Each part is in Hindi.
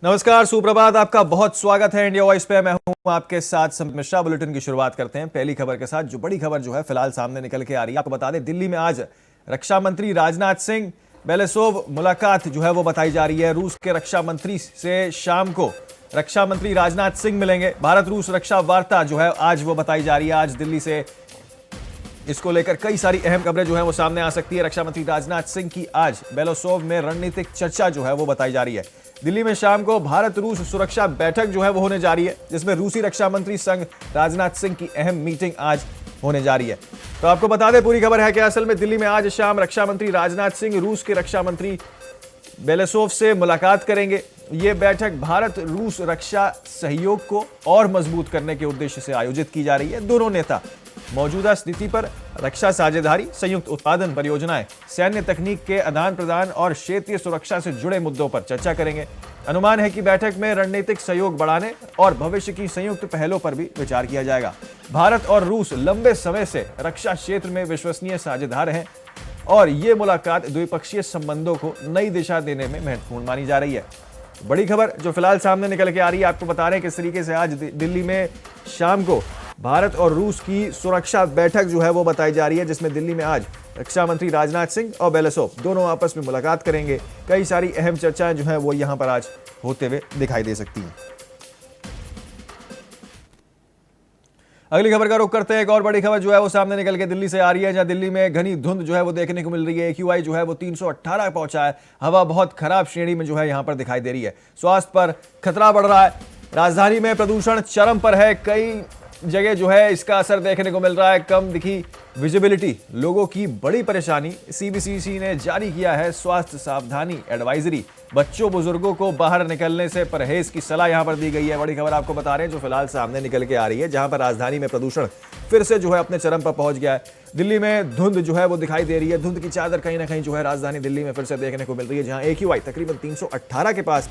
नमस्कार, सुप्रभात। आपका बहुत स्वागत है इंडिया वॉइस पे। मैं हूं आपके साथ संबित मिश्रा। बुलेटिन की शुरुआत करते हैं पहली खबर के साथ। जो बड़ी खबर जो है फिलहाल सामने निकल के आ रही है, आपको बता दें, दिल्ली में आज रक्षा मंत्री राजनाथ सिंह बेलेसोव मुलाकात जो है वो बताई जा रही है। रूस के रक्षा मंत्री से शाम को रक्षा मंत्री राजनाथ सिंह मिलेंगे। भारत रूस रक्षा वार्ता जो है आज वो बताई जा रही है। आज दिल्ली से इसको लेकर कई सारी अहम खबरें जो है वो सामने आ सकती है। रक्षा मंत्री राजनाथ सिंह की आज बेलोसोव में रणनीतिक चर्चा जो है वो बताई जा रही है। दिल्ली में शाम को भारत रूस सुरक्षा बैठक जो है वो होने जा रही है, जिसमें रूसी रक्षा मंत्री संग राजनाथ सिंह की अहम मीटिंग आज होने जा रही है। तो आपको बता दें पूरी खबर है कि असल में दिल्ली में आज शाम रक्षा मंत्री राजनाथ सिंह रूस के रक्षा मंत्री बेलेसोव से मुलाकात करेंगे। यह बैठक भारत रूस रक्षा सहयोग को और मजबूत करने के उद्देश्य से आयोजित की जा रही है। दोनों नेता मौजूदा स्थिति पर, रक्षा साझेदारी, संयुक्त उत्पादन परियोजनाएं, सैन्य तकनीक के आदान प्रदान और क्षेत्रीय सुरक्षा से जुड़े मुद्दों पर चर्चा करेंगे। अनुमान है कि बैठक में रणनीतिक सहयोग बढ़ाने और भविष्य की संयुक्त पहलों पर भी विचार किया जाएगा। भारत और रूस लंबे समय से रक्षा क्षेत्र में विश्वसनीय साझेदार हैं और ये मुलाकात द्विपक्षीय संबंधों को नई दिशा देने में महत्वपूर्ण मानी जा रही है। बड़ी खबर जो फिलहाल सामने निकल के आ रही है, आपको बता रहे हैं किस तरीके से आज दिल्ली में शाम को भारत और रूस की सुरक्षा बैठक जो है वो बताई जा रही है, जिसमें दिल्ली में आज रक्षा मंत्री राजनाथ सिंह और बेलेसोव दोनों आपस में मुलाकात करेंगे। कई सारी अहम चर्चाएं जो है वो यहां पर आज होते हुए दिखाई दे सकती हैं। अगली खबर का रुख करते हैं। एक और बड़ी खबर जो है वो सामने निकल के दिल्ली से आ रही है, जहां दिल्ली में घनी धुंध जो है वो देखने को मिल रही है। AQI जो है वो 318 पहुंचा है। हवा बहुत खराब श्रेणी में जो है यहां पर दिखाई दे रही है। स्वास्थ्य पर खतरा बढ़ रहा है। राजधानी में प्रदूषण चरम पर है। कई जगह जो है इसका असर देखने को मिल रहा है। कम दिखी विजिबिलिटी लोगों की बड़ी परेशानी। CBCC ने जारी किया है स्वास्थ्य सावधानी एडवाइजरी। बच्चों बुजुर्गों को बाहर निकलने से परहेज की सलाह यहां पर दी गई है। बड़ी खबर आपको बता रहे हैं जो फिलहाल सामने निकल के आ रही है, जहां पर राजधानी में प्रदूषण फिर से जो है अपने चरम पर पहुंच गया है। दिल्ली में धुंध जो है वो दिखाई दे रही है। धुंध की चादर कहीं ना कहीं जो है राजधानी दिल्ली में फिर से देखने को मिल रही है, जहां AQI तकरीबन 318 के पास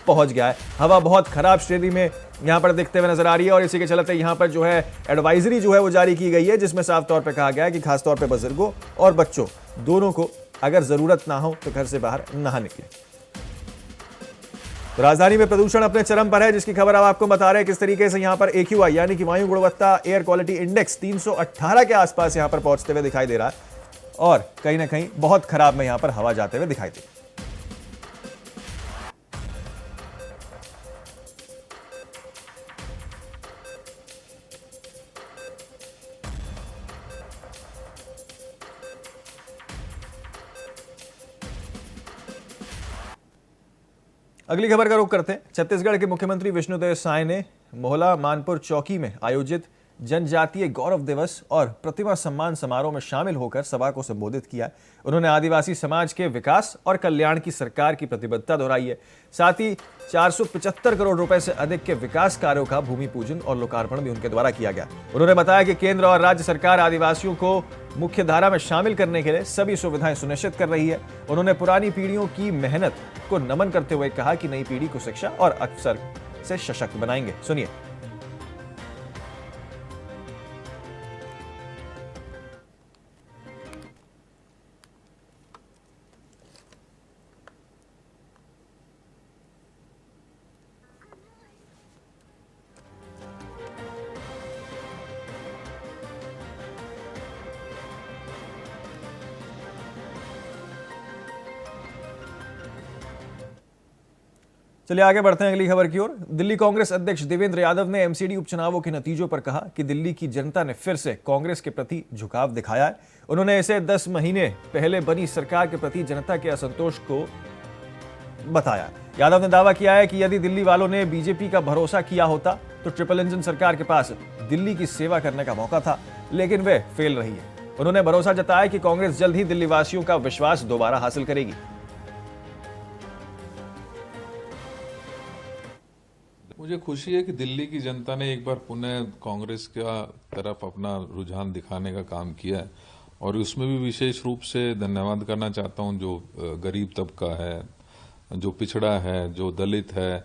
पहुंच गया है। हवा बहुत खराब श्रेणी में यहां पर दिखते हुए नजर आ रही है और इसी के चलते यहां पर जो है एडवाइजरी जो है वो जारी की गई है, जिसमें साफ तौर पर कहा गया है कि खासतौर पर बुजुर्गों और बच्चों दोनों को अगर जरूरत ना हो तो घर से बाहर ना निकले। तो राजधानी में प्रदूषण अपने चरम पर है, जिसकी खबर अब आपको बता रहे हैं किस तरीके से यहां पर AQI यानी कि वायु गुणवत्ता एयर क्वालिटी इंडेक्स 318 के आसपास यहां पर पहुंचते हुए दिखाई दे रहा है और कहीं ना कहीं बहुत खराब में यहां पर हवा जाते हुए दिखाई दे रही है। अगली खबर का रुख करते हैं। छत्तीसगढ़ के मुख्यमंत्री विष्णुदेव साय ने मोहला मानपुर चौकी में आयोजित जनजातीय गौरव दिवस और प्रतिमा सम्मान समारोह में शामिल होकर सभा को संबोधित किया। उन्होंने आदिवासी समाज के विकास और कल्याण की सरकार की प्रतिबद्धता दोहराई है। साथ ही 475 करोड़ रुपए से अधिक के विकास कार्यों का भूमि पूजन और लोकार्पण भी उनके द्वारा किया गया। उन्होंने बताया कि केंद्र और राज्य सरकार आदिवासियों को मुख्य धारा में शामिल करने के लिए सभी सुविधाएं सुनिश्चित कर रही है। उन्होंने पुरानी पीढ़ियों की मेहनत को नमन करते हुए कहा कि नई पीढ़ी को शिक्षा और अवसर से सशक्त बनाएंगे। सुनिए। चलिए आगे बढ़ते हैं अगली खबर की ओर। दिल्ली कांग्रेस अध्यक्ष देवेंद्र यादव ने MCD उपचुनावों के नतीजों पर कहा कि दिल्ली की जनता ने फिर से कांग्रेस के प्रति झुकाव दिखाया है। उन्होंने इसे 10 महीने पहले बनी सरकार के प्रति जनता के असंतोष को बताया। यादव ने दावा किया है कि यदि दिल्ली वालों ने बीजेपी का भरोसा किया होता तो ट्रिपल इंजन सरकार के पास दिल्ली की सेवा करने का मौका था, लेकिन वे फेल रही है। उन्होंने भरोसा जताया कि कांग्रेस जल्द ही दिल्ली वासियों का विश्वास दोबारा हासिल करेगी। मुझे खुशी है कि दिल्ली की जनता ने एक बार पुनः कांग्रेस का तरफ अपना रुझान दिखाने का काम किया है और उसमें भी विशेष रूप से धन्यवाद करना चाहता हूं जो गरीब तबका है, जो पिछड़ा है, जो दलित है,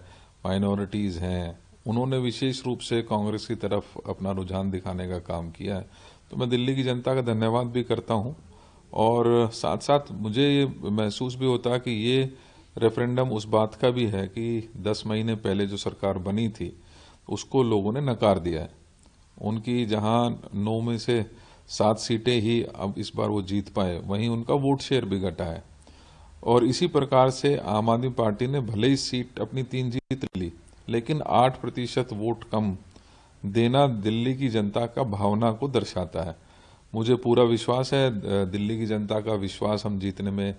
माइनॉरिटीज हैं, उन्होंने विशेष रूप से कांग्रेस की तरफ अपना रुझान दिखाने का काम किया है। तो मैं दिल्ली की जनता का धन्यवाद भी करता हूं और साथ साथ मुझे ये महसूस भी होता है कि ये रेफरेंडम उस बात का भी है कि 10 महीने पहले जो सरकार बनी थी उसको लोगों ने नकार दिया है। उनकी जहां 9 में से 7 सीटें ही अब इस बार वो जीत पाए, वहीं उनका वोट शेयर भी घटा है। और इसी प्रकार से आम आदमी पार्टी ने भले ही सीट अपनी 3 जीत ली, लेकिन 8% वोट कम देना दिल्ली की जनता का भावना को दर्शाता है। मुझे पूरा विश्वास है दिल्ली की जनता का विश्वास हम जीतने में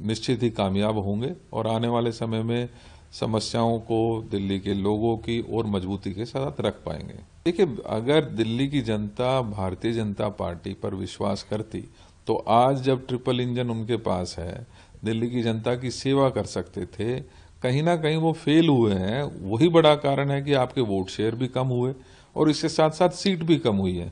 निश्चित ही कामयाब होंगे और आने वाले समय में समस्याओं को दिल्ली के लोगों की और मजबूती के साथ रख पाएंगे। देखिए, अगर दिल्ली की जनता भारतीय जनता पार्टी पर विश्वास करती तो आज जब ट्रिपल इंजन उनके पास है, दिल्ली की जनता की सेवा कर सकते थे। कहीं ना कहीं वो फेल हुए हैं। वही बड़ा कारण है कि आपके वोट शेयर भी कम हुए और इसके साथ साथ सीट भी कम हुई है।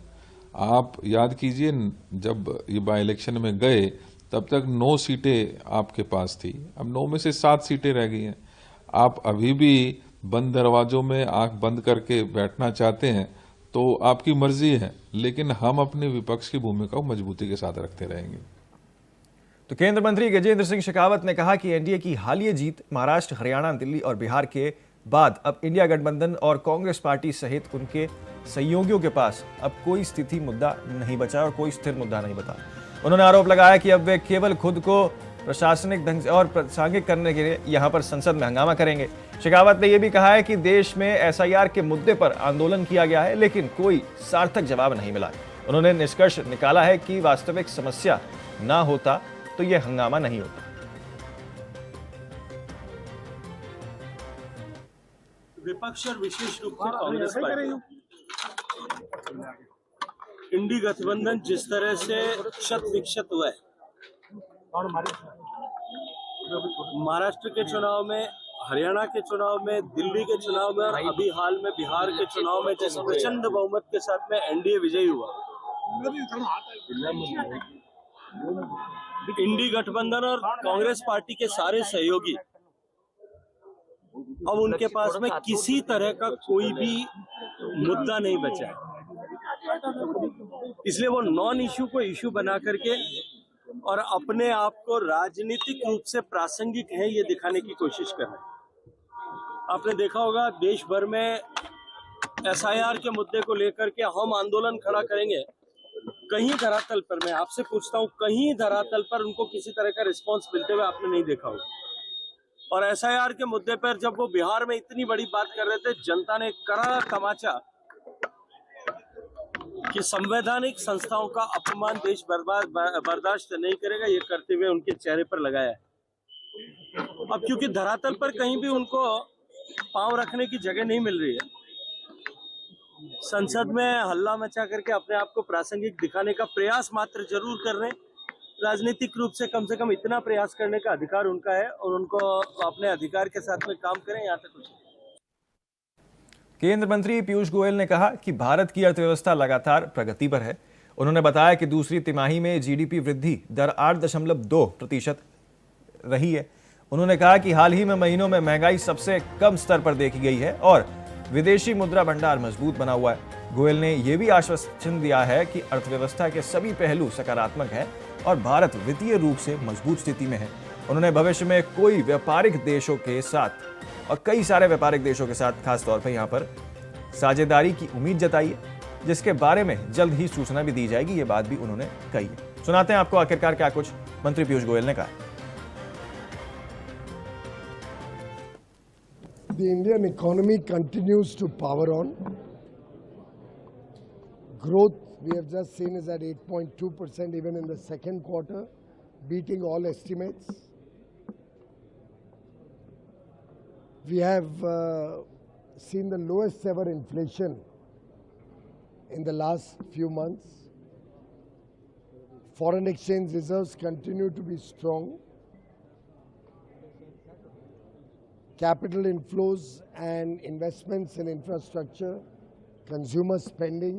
आप याद कीजिए, जब ये बाई इलेक्शन में गए तब तक 9 सीटें आपके पास थी, अब 9 में से 7 सीटें रह गई हैं। आप अभी भी बंद दरवाजों में आंख बंद करके बैठना चाहते हैं तो आपकी मर्जी है, लेकिन हम अपने विपक्ष की भूमिका को मजबूती के साथ रखते रहेंगे। तो केंद्रीय मंत्री गजेंद्र सिंह शेखावत ने कहा कि एनडीए की हालिया जीत महाराष्ट्र, हरियाणा, दिल्ली और बिहार के बाद अब इंडिया गठबंधन और कांग्रेस पार्टी सहित उनके सहयोगियों के पास अब कोई स्थिति मुद्दा नहीं बचा और कोई स्थिर मुद्दा नहीं बता। उन्होंने आरोप लगाया कि अब वे केवल खुद को प्रशासनिक ढंग से और प्रासंगिक करने के लिए यहां पर संसद में हंगामा करेंगे। शेखावत ने यह भी कहा है कि देश में एसआईआर के मुद्दे पर आंदोलन किया गया है, लेकिन कोई सार्थक जवाब नहीं मिला। उन्होंने निष्कर्ष निकाला है कि वास्तविक समस्या ना होता तो यह हंगामा नहीं होता। विपक्ष और विशेष रूप से कांग्रेस पार्टी, इंडी गठबंधन जिस तरह से क्षत विक्षत हुआ है, महाराष्ट्र के चुनाव में, हरियाणा के चुनाव में, दिल्ली के चुनाव में और अभी हाल में बिहार के चुनाव में जिस प्रचंड बहुमत के साथ में एनडीए विजयी हुआ, इंडी गठबंधन और कांग्रेस पार्टी के सारे सहयोगी अब उनके पास में किसी तरह का कोई भी मुद्दा नहीं बचा है। इसलिए वो नॉन इश्यू को इश्यू बना करके और अपने आप को राजनीतिक रूप से प्रासंगिक है ये दिखाने की कोशिश कर रहे हैं। आपने देखा होगा देश भर में एसआईआर के मुद्दे को लेकर के हम आंदोलन खड़ा करेंगे, कहीं धरातल पर, मैं आपसे पूछता हूं, कहीं धरातल पर उनको किसी तरह का रिस्पांस मिलते हुए आपने नहीं देखा होगा। और एसआईआर के मुद्दे पर जब वो बिहार में इतनी बड़ी बात कर रहे थे, जनता ने कड़ा तमाचा कि संवैधानिक संस्थाओं का अपमान देश बर्दाश्त नहीं करेगा, ये करते हुए उनके चेहरे पर लगाया है। अब क्योंकि धरातल पर कहीं भी उनको पांव रखने की जगह नहीं मिल रही है, संसद में हल्ला मचा करके अपने आप को प्रासंगिक दिखाने का प्रयास मात्र जरूर कर रहे हैं। राजनीतिक रूप से कम इतना प्रयास करने का अधिकार उनका है और उनको अपने अधिकार के साथ में काम करें। यहाँ तक कुछ। केंद्रीय मंत्री पीयूष गोयल ने कहा कि भारत की अर्थव्यवस्था लगातार प्रगति पर है। उन्होंने बताया कि दूसरी तिमाही में जीडीपी वृद्धि दर 8.2% रही है। उन्होंने कहा कि हाल ही में महीनों में महंगाई सबसे कम स्तर पर देखी गई है और विदेशी मुद्रा भंडार मजबूत बना हुआ है। गोयल ने यह भी आश्वासन दिया है कि अर्थव्यवस्था के सभी पहलू सकारात्मक हैं और भारत वित्तीय रूप से मजबूत स्थिति में है। उन्होंने भविष्य में कोई व्यापारिक देशों के साथ और कई सारे व्यापारिक देशों के साथ खासतौर पर यहाँ पर साझेदारी की उम्मीद जताई है, जिसके बारे में जल्द ही सूचना भी दी जाएगी। ये बात भी उन्होंने कही है। सुनाते हैं आपको आखिरकार क्या कुछ मंत्री पीयूष गोयल ने कहा। The Indian economy continues to power on. Growth we have just seen is at 8.2% even in the second quarter, beating all estimates. We have seen the lowest ever inflation in the last few months. Foreign exchange reserves continue to be strong. Capital inflows and investments in infrastructure, consumer spending,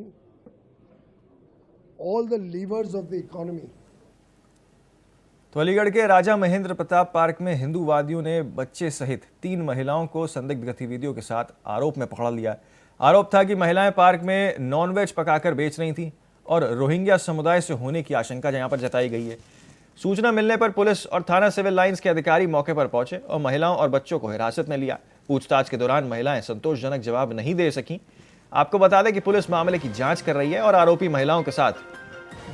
all the levers of the economy. तो अलीगढ़ के राजा महेंद्र प्रताप पार्क में हिंदूवादियों ने बच्चे सहित 3 महिलाओं को संदिग्ध गतिविधियों के साथ आरोप में पकड़ लिया। आरोप था कि महिलाएं पार्क में नॉनवेज पकाकर बेच रही थीं और रोहिंग्या समुदाय से होने की आशंका यहां पर जताई गई है। सूचना मिलने पर पुलिस और थाना सिविल लाइंस के अधिकारी मौके पर पहुंचे और महिलाओं और बच्चों को हिरासत में लिया। पूछताछ के दौरान महिलाएं संतोषजनक जवाब नहीं दे सकीं। आपको बता दें कि पुलिस मामले की जांच कर रही है और आरोपी महिलाओं के साथ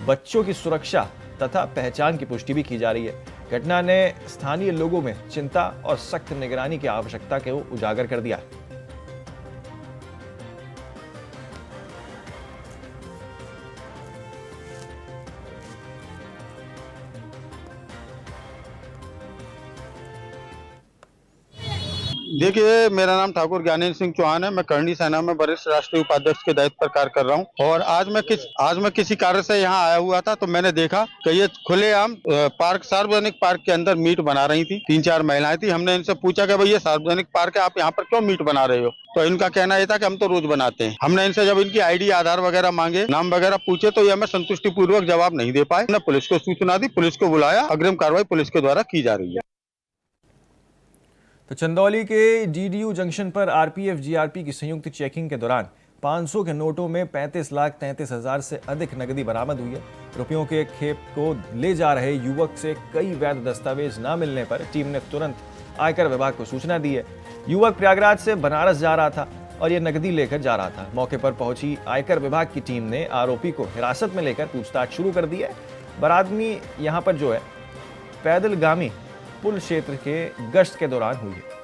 बच्चों की सुरक्षा तथा पहचान की पुष्टि भी की जा रही है। घटना ने स्थानीय लोगों में चिंता और सख्त निगरानी की आवश्यकता को उजागर कर दिया। देखिए, मेरा नाम ठाकुर ज्ञानेन्द्र सिंह चौहान है। मैं करणी सेना में वरिष्ठ राष्ट्रीय उपाध्यक्ष के दायित्व पर कार्य कर रहा हूं और आज मैं किसी कार्य से यहां आया हुआ था तो मैंने देखा कि ये खुलेआम सार्वजनिक पार्क के अंदर मीट बना रही थी। 3-4 महिलाएं थी। हमने इनसे पूछा कि भाई ये सार्वजनिक पार्क है, आप यहाँ पर क्यों मीट बना रहे हो? तो इनका कहना यह था कि हम तो रोज बनाते हैं। हमने इनसे जब इनकी आईडी आधार वगैरह मांगे, नाम वगैरह पूछे तो ये हमें संतुष्टि पूर्वक जवाब नहीं दे पाए। हमने पुलिस को सूचना दी, पुलिस को बुलाया, अग्रिम कार्रवाई पुलिस के द्वारा की जा रही है। तो चंदौली के डीडीयू जंक्शन पर आरपीएफ जीआरपी की संयुक्त चेकिंग के दौरान 500 के नोटों में 35,33,000 से अधिक नकदी बरामद हुई है। रुपयों के खेप को ले जा रहे युवक से कई वैध दस्तावेज न मिलने पर टीम ने तुरंत आयकर विभाग को सूचना दी है। युवक प्रयागराज से बनारस जा रहा था और ये नकदी लेकर जा रहा था। मौके पर पहुंची आयकर विभाग की टीम ने आरोपी को हिरासत में लेकर पूछताछ शुरू कर दी है। बरामदगी यहाँ पर जो है पैदलगामी पुल क्षेत्र के गश्त के दौरान हुई है।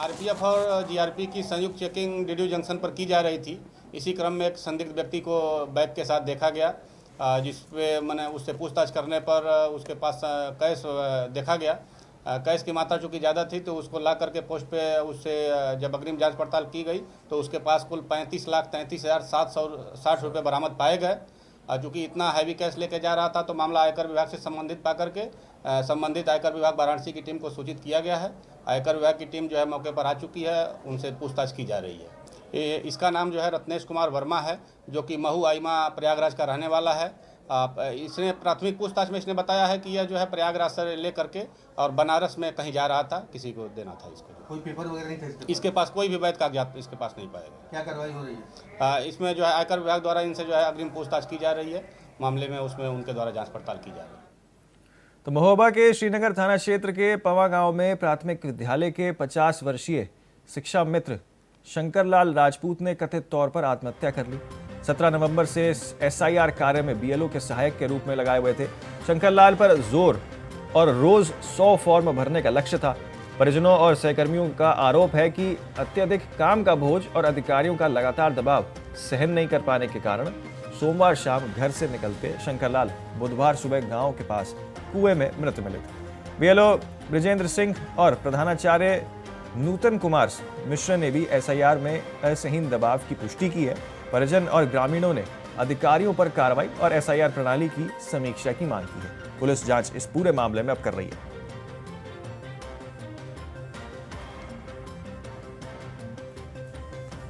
आरपीएफ और जीआरपी की संयुक्त चेकिंग डीडीयू जंक्शन पर की जा रही थी। इसी क्रम में एक संदिग्ध व्यक्ति को बैग के साथ देखा गया, जिस पे मैंने उससे पूछताछ करने पर उसके पास कैश देखा गया। कैश की मात्रा चूँकि ज़्यादा थी तो उसको ला करके पोस्ट पे उससे जब अग्रिम जांच पड़ताल की गई तो उसके पास कुल 35,33,760 रुपये बरामद पाए गए। चूँकि इतना हैवी कैश लेके जा रहा था तो मामला आयकर विभाग से संबंधित पा करके संबंधित आयकर विभाग वाराणसी की टीम को सूचित किया गया है। आयकर विभाग की टीम जो है मौके पर आ चुकी है, उनसे पूछताछ की जा रही है। इसका नाम जो है रत्नेश कुमार वर्मा है, जो कि महू आइमा प्रयागराज का रहने वाला है। इसने प्राथमिक पूछताछ में इसने बताया है कि यह जो है प्रयागराज से ले करके और बनारस में कहीं जा रहा था, किसी को देना था इसको। कोई पेपर वगैरह नहीं था इसके पास कोई भी वैध कागजात इसके पास नहीं पाएगा। क्या कार्रवाई हो रही है? इसमें जो है आयकर विभाग द्वारा इनसे जो है अग्रिम पूछताछ की जा रही है। मामले में उसमें उनके द्वारा जांच पड़ताल की जा रही है। तो महोबा के श्रीनगर थाना क्षेत्र के पवा गांव में प्राथमिक विद्यालय के 50 वर्षीय शिक्षा मित्र शंकरलाल राजपूत ने कथित तौर पर आत्महत्या कर ली। 17 नवंबर से एसआईआर कार्य में बीएलओ के सहायक के रूप में लगाए हुए थे। शंकरलाल पर जोर और रोज 100 फॉर्म भरने का लक्ष्य था। परिजनों और सहकर्मियों का आरोप है कि अत्यधिक काम का बोझ और अधिकारियों का लगातार दबाव सहन नहीं कर पाने के कारण सोमवार शाम घर से निकलते शंकरलाल बुधवार सुबह गांव के पास कुएं में मृत मिले थे। बीएलओ ब्रिजेंद्र सिंह और प्रधानाचार्य नूतन कुमार मिश्र ने भी एसआईआर में असहनीय दबाव की पुष्टि की है। परिजन और ग्रामीणों ने अधिकारियों पर कार्रवाई और एसआईआर प्रणाली की समीक्षा की मांग की है। पुलिस जांच इस पूरे मामले में अब कर रही है।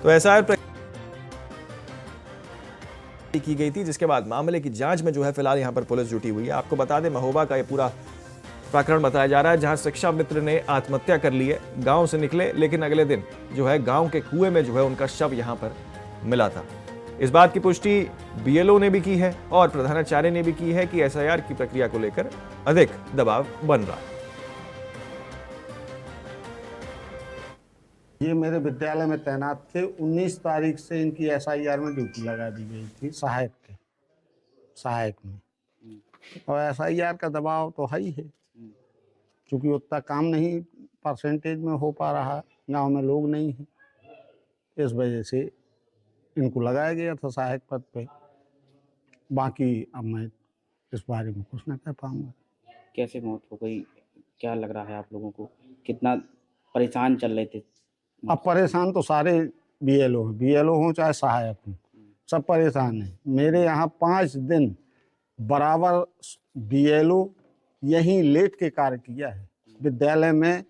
तो एसआईआर की गई थी, जिसके बाद मामले की जांच में जो है फिलहाल यहां पर पुलिस जुटी हुई है। आपको बता दें महोबा का ये पूरा प्रकरण बताया जा रहा है, जहां शिक्षा मित्र ने आत्महत्या कर ली है। गांव से निकले लेकिन अगले दिन जो है गांव के कुएं में जो है उनका शव यहां पर मिला था। इस बात की पुष्टि बीएलओ ने भी की है और प्रधानाचार्य ने भी की है कि एसआईआर की प्रक्रिया को लेकर अधिक दबाव बन रहा है। ये मेरे विद्यालय में तैनात थे। 19 तारीख से इनकी एसआईआर में ड्यूटी लगा दी गई थी सहायक में। और एसआईआर का दबाव तो है ही है, क्योंकि उतना काम नहीं परसेंटेज में हो पा रहा, गांव में लोग नहीं हैं, इस वजह से इनको लगाया गया था सहायक पद पे। बाकी अब मैं इस बारे में कुछ ना कह पाऊंगा। कैसे मौत हो गई, क्या लग रहा है आप लोगों को? कितना परेशान चल रहे थे? अब परेशान तो सारे बीएलओ हों चाहे सहायक हों, सब परेशान हैं। मेरे यहाँ 5 दिन बराबर बीएलओ यहीं लेट के कार्य किया है। विद्यालय में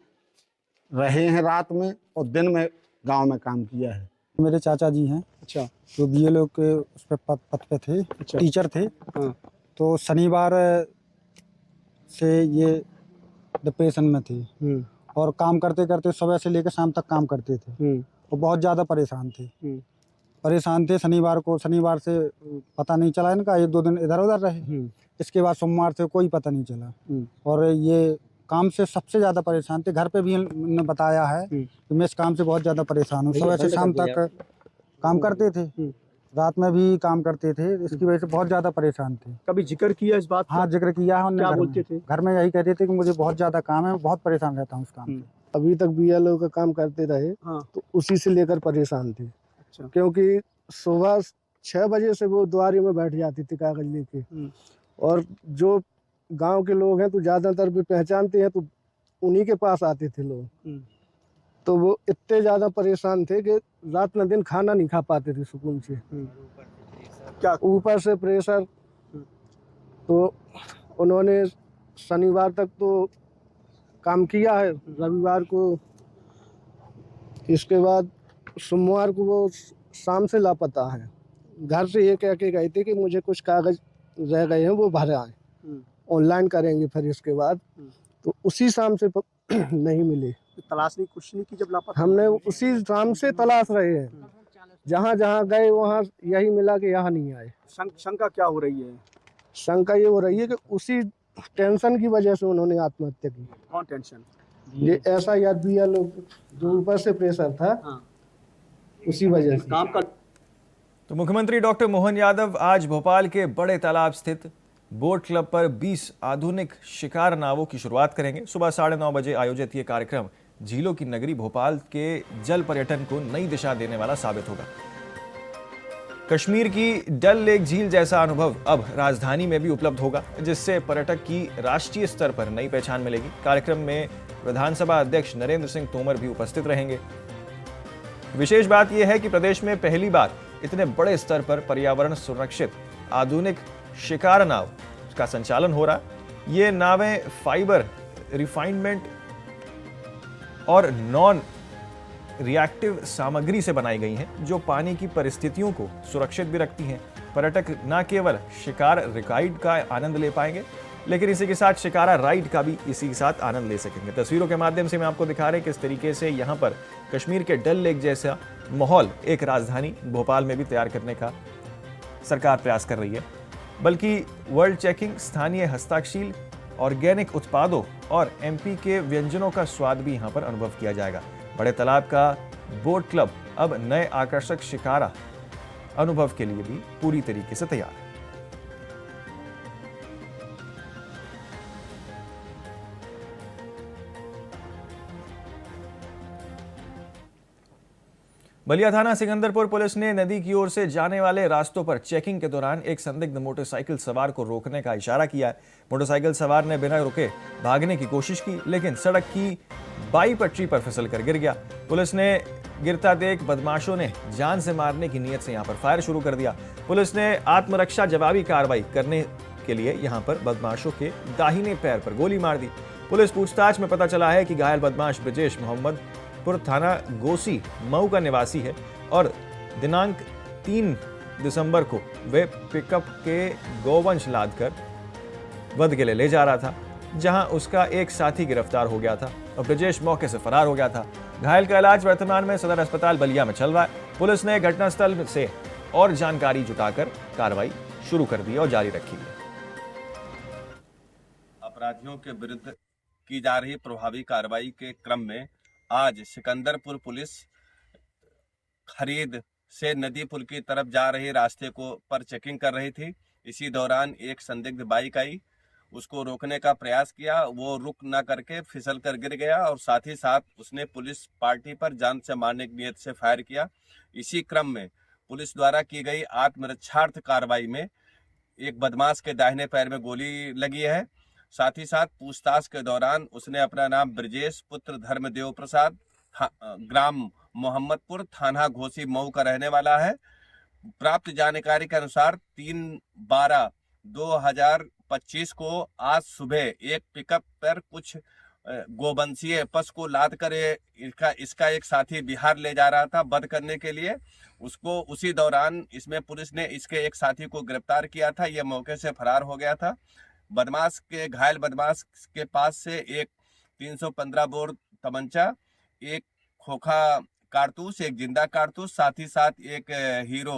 रहे हैं रात में और दिन में गांव में काम किया है। मेरे चाचा जी हैं। अच्छा। जो बीएलओ के उस पे पद पे थे। अच्छा। टीचर थे। हाँ। तो शनिवार से ये डिप्रेशन में थे और काम करते करते सुबह से लेकर शाम तक काम करते थे और बहुत ज़्यादा परेशान थे। शनिवार से पता नहीं चला इनका, 1-2 दिन इधर उधर रहे। इसके बाद सोमवार से कोई पता नहीं चला और ये काम से सबसे ज़्यादा परेशान थे। घर पे भी इन्होंने बताया है कि मैं इस काम से बहुत ज़्यादा परेशान हूँ। सुबह से शाम तक काम करते थे, रात में भी काम करते थे, इसकी वजह से बहुत ज़्यादा परेशान थे। कभी जिक्र किया इस बात का? हाँ, जिक्र किया है उन्होंने। क्या बोलते थे? घर में यही कहते थे कि मुझे बहुत ज़्यादा काम है, बहुत परेशान रहता हूँ उस काम से। अभी तक बीएलओ का काम करते रहे। हाँ। तो उसी से लेकर परेशान थे। अच्छा। क्योंकि सुबह 6 बजे से वो द्वारे में बैठ जाती थी कागज लेके और जो गांव के लोग हैं तो ज़्यादातर भी पहचानते हैं तो उन्हीं के पास आते थे लोग। तो वो इतने ज़्यादा परेशान थे कि रात न दिन खाना नहीं खा पाते थे सुकून से। क्या ऊपर से प्रेशर। तो उन्होंने शनिवार तक तो काम किया है, रविवार को। इसके बाद सोमवार को वो शाम से लापता है। घर से ये कह के गए थे कि मुझे कुछ कागज रह गए हैं वो भर आए, ऑनलाइन करेंगे। फिर इसके बाद तो उसी शाम से नहीं मिले। तलाश नहीं, कुछ नहीं की जब लापता? हमने उसी शाम से तलाश रहे हैं, जहाँ जहाँ गए वहाँ यही मिला कि यहाँ नहीं आए। शंका क्या हो रही है? शंका ये हो रही है कि उसी टेंशन की वजह से उन्होंने आत्महत्या की। कौन टेंशन? ये ऐसा यार बीएलओ जो ऊपर से प्रेशर था। हाँ। उसी वजह से काम का। तो मुख्यमंत्री डॉक्टर मोहन यादव आज भोपाल के बड़े तालाब स्थित बोट क्लब पर 20 आधुनिक शिकार नावों की शुरुआत करेंगे। सुबह 9:30 बजे आयोजित ये कार्यक्रम झीलों की नगरी भोपाल के जल पर्यटन को नई दिशा देने वाला साबित होगा। कश्मीर की डल लेक झील जैसा अनुभव अब राजधानी में भी उपलब्ध होगा, जिससे पर्यटक की राष्ट्रीय स्तर पर नई पहचान मिलेगी। कार्यक्रम में विधानसभा अध्यक्ष नरेंद्र सिंह तोमर भी उपस्थित रहेंगे। विशेष बात यह है कि प्रदेश में पहली बार इतने बड़े स्तर पर पर्यावरण सुरक्षित आधुनिक शिकार नाव का संचालन हो रहा। ये नावें फाइबर रिफाइनमेंट और नॉन रिएक्टिव सामग्री से बनाई गई हैं, जो पानी की परिस्थितियों को सुरक्षित भी रखती हैं। पर्यटक न केवल शिकार राइड का आनंद ले पाएंगे, लेकिन इसी के साथ शिकारा राइड का भी इसी के साथ आनंद ले सकेंगे। तस्वीरों के माध्यम से मैं आपको दिखा रहे हैं किस तरीके से यहाँ पर कश्मीर के डल लेक जैसा माहौल एक राजधानी भोपाल में भी तैयार करने का सरकार प्रयास कर रही है। बल्कि वर्ल्ड चेकिंग, स्थानीय हस्तशिल्प, ऑर्गेनिक उत्पादों और एमपी के व्यंजनों का स्वाद भी यहाँ पर अनुभव किया जाएगा। बड़े तालाब का बोट क्लब अब नए आकर्षक शिकारा अनुभव के लिए भी पूरी तरीके से तैयार है। बलिया थाना सिकंदरपुर पुलिस ने नदी की ओर से जाने वाले रास्तों पर चेकिंग के दौरान एक संदिग्ध मोटरसाइकिल सवार को रोकने का इशारा किया है। मोटरसाइकिल सवार ने बिना रुके भागने की कोशिश की, लेकिन सड़क की बाई पटरी पर फिसलकर गिर गया। पुलिस ने गिरता देख बदमाशों ने जान से मारने की नीयत से यहां पर फायर शुरू कर दिया। पुलिस ने आत्मरक्षा जवाबी कार्रवाई करने के लिए यहां पर बदमाशों के दाहिने पैर पर गोली मार दी। पुलिस पूछताछ में पता चला है कि घायल बदमाश ब्रजेश मोहम्मदपुर थाना गोसी मऊ का निवासी है और दिनांक 3 दिसंबर को वे पिकअप के गोवंश लादकर वध के लिए ले जा रहा था, जहां उसका एक साथी गिरफ्तार हो गया था और ब्रजेश मौके से फरार हो गया था। घायल का इलाज वर्तमान में सदर अस्पताल बलिया में चल रहा है। पुलिस ने घटनास्थल से और जानकारी जुटाकर कार्रवाई शुरू कर दी और जारी रखी है। अपराधियों के विरुद्ध की जा रही प्रभावी कार्रवाई के क्रम में आज सिकंदरपुर पुलिस खरीद से नदी पुल की तरफ जा रहे रास्ते को पर चेकिंग कर रही थी। इसी दौरान एक संदिग्ध बाइक आई, उसको रोकने का प्रयास किया, वो रुक ना करके फिसल कर गिर गया और साथ ही साथ उसने पुलिस पार्टी पर जान से मारने की नीयत से फायर किया। इसी क्रम में पुलिस द्वारा की गई आत्मरक्षार्थ कार्रवाई में एक बदमाश के दाहिने पैर में गोली लगी है। साथ ही साथ पूछताछ के दौरान उसने अपना नाम ब्रजेश पुत्र धर्मदेव प्रसाद, ग्राम मोहम्मदपुर, थाना घोसी मऊ का रहने वाला है। प्राप्त जानकारी के अनुसार 3/12/2025 को आज सुबह एक पिकअप पर कुछ गोवंशीय पशु को लाद कर इसका एक साथी बिहार ले जा रहा था वध करने के लिए। उसको उसी दौरान इसमें पुलिस ने इसके एक साथी को गिरफ्तार किया था। यह मौके से फरार हो गया था। घायल बदमाश के पास से एक 315 बोर तमंचा, एक खोखा कारतूस, एक जिंदा कारतूस, साथ ही साथ एक हीरो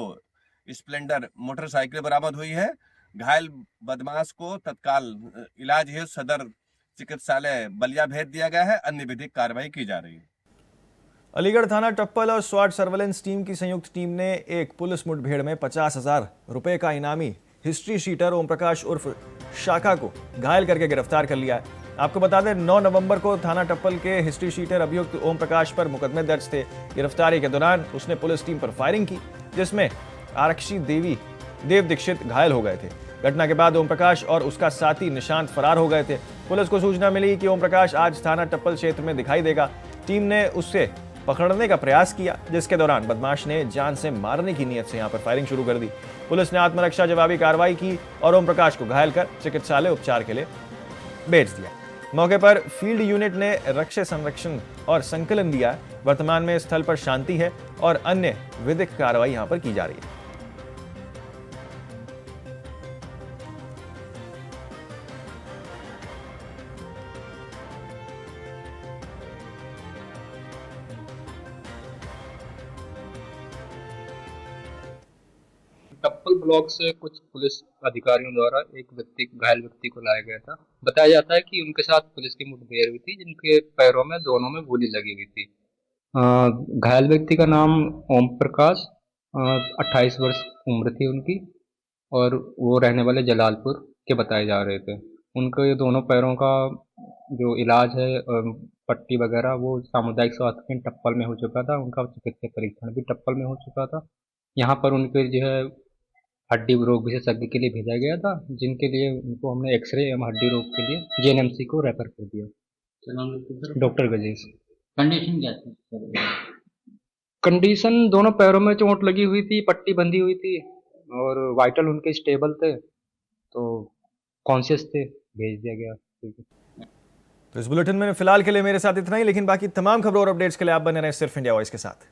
स्प्लेंडर मोटरसाइकिल बरामद हुई है। घायल बदमाश को तत्काल इलाज हेतु सदर चिकित्सालय बलिया भेज दिया गया है। अन्य विधिक कार्रवाई की जा रही है। अलीगढ़ थाना टप्पल और स्वाट सर्वेलेंस टीम की संयुक्त टीम ने एक पुलिस मुठभेड़ में 50,000 रुपए का इनामी हिस्ट्री शीटर ओम प्रकाश उर्फ शाखा को घायल करके गिरफ्तार कर लिया है। आपको बता दें 9 नवंबर को थाना टप्पल के हिस्ट्री शीटर अभियुक्त ओम प्रकाश पर मुकदमे दर्ज थे। गिरफ्तारी के दौरान उसने पुलिस टीम पर फायरिंग की, जिसमें आरक्षी देव दीक्षित घायल हो गए थे। घटना के बाद ओम प्रकाश और उसका साथी निशांत फरार हो गए थे। पुलिस को सूचना मिली कि ओम प्रकाश आज थाना टप्पल क्षेत्र में दिखाई देगा। टीम ने उससे पकड़ने का प्रयास किया, जिसके दौरान बदमाश ने जान से मारने की नीयत से यहां पर फायरिंग शुरू कर दी। पुलिस ने आत्मरक्षा जवाबी कार्रवाई की और ओम प्रकाश को घायल कर चिकित्सालय उपचार के लिए भेज दिया। मौके पर फील्ड यूनिट ने रक्षे संरक्षण और संकलन दिया। वर्तमान में स्थल पर शांति है और अन्य विधिक कार्रवाई यहां पर की जा रही है। टप्पल ब्लॉक से कुछ पुलिस अधिकारियों द्वारा एक घायल व्यक्ति को लाया गया था। बताया जाता है कि उनके साथ पुलिस की मुठभेड़ हुई थी, जिनके पैरों में दोनों में गोली लगी हुई थी। घायल व्यक्ति का नाम ओम प्रकाश, 28 वर्ष उम्र थी उनकी, और वो रहने वाले जलालपुर के बताए जा रहे थे। उनके दोनों पैरों का जो इलाज है, पट्टी वगैरह, वो सामुदायिक स्वास्थ्य केंद्र टप्पल में हो चुका था। उनका चिकित्सा परीक्षण भी टप्पल में हो चुका था। यहाँ पर उनके जो है हड्डी रोग विशेषज्ञ के लिए भेजा गया था, जिनके लिए उनको हमने एक्सरे एवं हड्डी रोग के लिए जेएनएमसी को रेफर कर दिया। डॉक्टर गजेश। कंडीशन क्या थी? कंडीशन, दोनों पैरों में चोट लगी हुई थी, पट्टी बंधी हुई थी और वाइटल उनके स्टेबल थे, तो कॉन्शियस थे, भेज दिया गया। तो इस बुलेटिन में फिलहाल के लिए मेरे साथ इतना ही, लेकिन बाकी तमाम खबरों और अपडेट्स के लिए आप बने रहें सिर्फ इंडिया वॉइस के साथ।